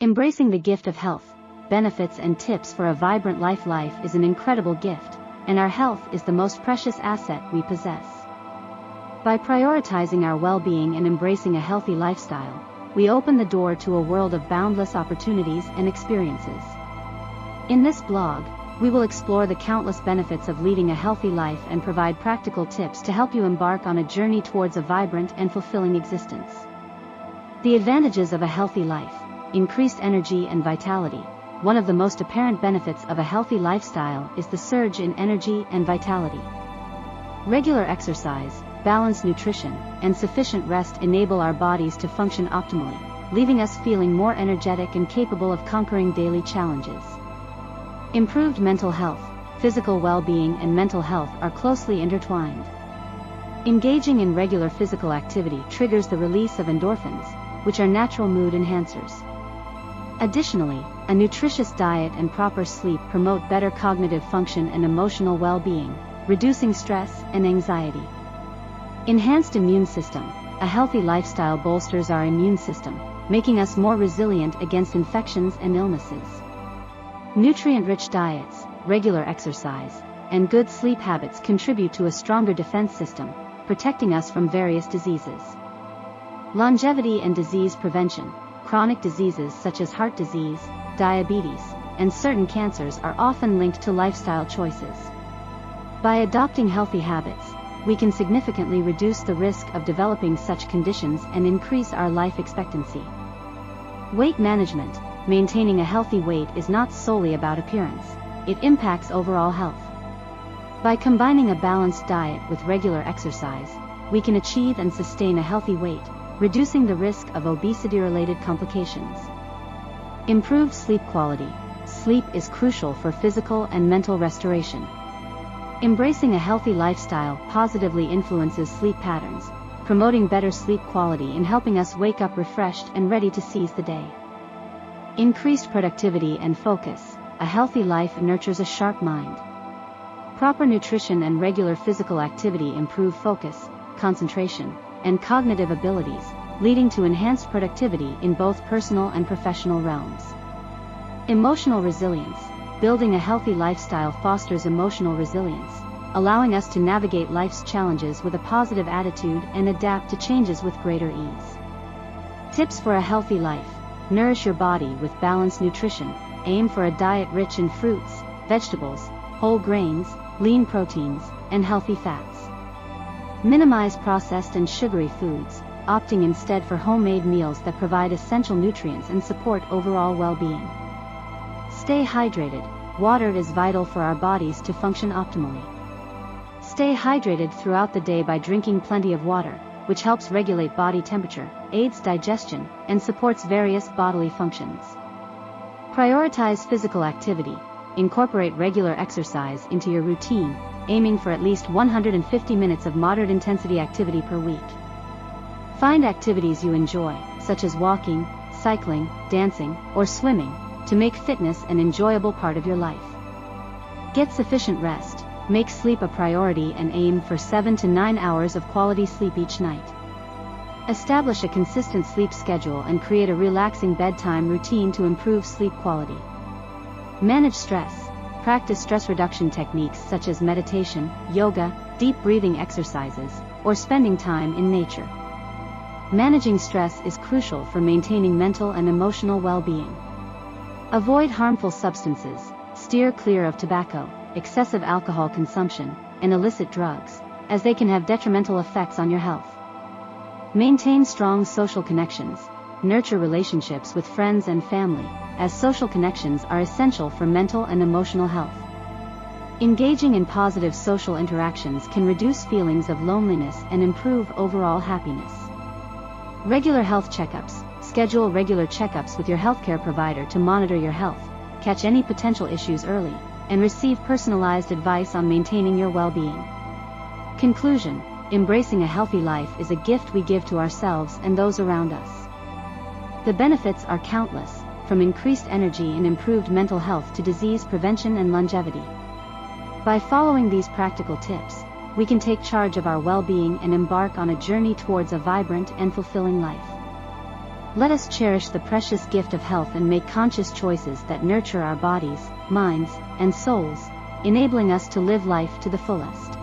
Embracing the gift of health, benefits and tips for a vibrant life. Life is an incredible gift, and our health is the most precious asset we possess. By prioritizing our well-being and embracing a healthy lifestyle, we open the door to a world of boundless opportunities and experiences. In this blog, we will explore the countless benefits of leading a healthy life and provide practical tips to help you embark on a journey towards a vibrant and fulfilling existence. The advantages of a healthy life: increased energy and vitality. One of the most apparent benefits of a healthy lifestyle is the surge in energy and vitality. Regular exercise, balanced nutrition, and sufficient rest enable our bodies to function optimally, leaving us feeling more energetic and capable of conquering daily challenges. Improved mental health. Physical well-being and mental health are closely intertwined. Engaging in regular physical activity triggers the release of endorphins, which are natural mood enhancers. Additionally, a nutritious diet and proper sleep promote better cognitive function and emotional well-being, reducing stress and anxiety. Enhanced immune system. A healthy lifestyle bolsters our immune system, making us more resilient against infections and illnesses. Nutrient-rich diets, regular exercise, and good sleep habits contribute to a stronger defense system, protecting us from various diseases. Longevity and disease prevention. Chronic diseases such as heart disease, diabetes, and certain cancers are often linked to lifestyle choices. By adopting healthy habits, we can significantly reduce the risk of developing such conditions and increase our life expectancy. Weight management. Maintaining a healthy weight is not solely about appearance, it impacts overall health. By combining a balanced diet with regular exercise, we can achieve and sustain a healthy weight, reducing the risk of obesity-related complications. Improved sleep quality. Sleep is crucial for physical and mental restoration. Embracing a healthy lifestyle positively influences sleep patterns, promoting better sleep quality and helping us wake up refreshed and ready to seize the day. Increased productivity and focus. A healthy life nurtures a sharp mind. Proper nutrition and regular physical activity improve focus, concentration, and cognitive abilities, leading to enhanced productivity in both personal and professional realms. Emotional resilience. Building a healthy lifestyle fosters emotional resilience, allowing us to navigate life's challenges with a positive attitude and adapt to changes with greater ease. Tips for a healthy life. Nourish your body with balanced nutrition. Aim for a diet rich in fruits, vegetables, whole grains, lean proteins, and healthy fats. Minimize processed and sugary foods, opting instead for homemade meals that provide essential nutrients and support overall well-being. Stay hydrated. Water is vital for our bodies to function optimally. Stay hydrated throughout the day by drinking plenty of water, which helps regulate body temperature, aids digestion, and supports various bodily functions. Prioritize physical activity. Incorporate regular exercise into your routine, aiming for at least 150 minutes of moderate intensity activity per week. Find activities you enjoy, such as walking, cycling, dancing, or swimming, to make fitness an enjoyable part of your life. Get sufficient rest. Make sleep a priority and aim for 7 to 9 hours of quality sleep each night. Establish a consistent sleep schedule and create a relaxing bedtime routine to improve sleep quality. Manage stress. Practice stress reduction techniques such as meditation, yoga, deep breathing exercises, or spending time in nature. Managing stress is crucial for maintaining mental and emotional well-being. Avoid harmful substances. Steer clear of tobacco, excessive alcohol consumption, and illicit drugs, as they can have detrimental effects on your health. Maintain strong social connections. Nurture relationships with friends and family, as social connections are essential for mental and emotional health. Engaging in positive social interactions can reduce feelings of loneliness and improve overall happiness. Regular health checkups. Schedule regular checkups with your healthcare provider to monitor your health, catch any potential issues early, and receive personalized advice on maintaining your well-being. Conclusion. Embracing a healthy life is a gift we give to ourselves and those around us. The benefits are countless, from increased energy and improved mental health to disease prevention and longevity. By following these practical tips, we can take charge of our well-being and embark on a journey towards a vibrant and fulfilling life. Let us cherish the precious gift of health and make conscious choices that nurture our bodies, minds, and souls, enabling us to live life to the fullest.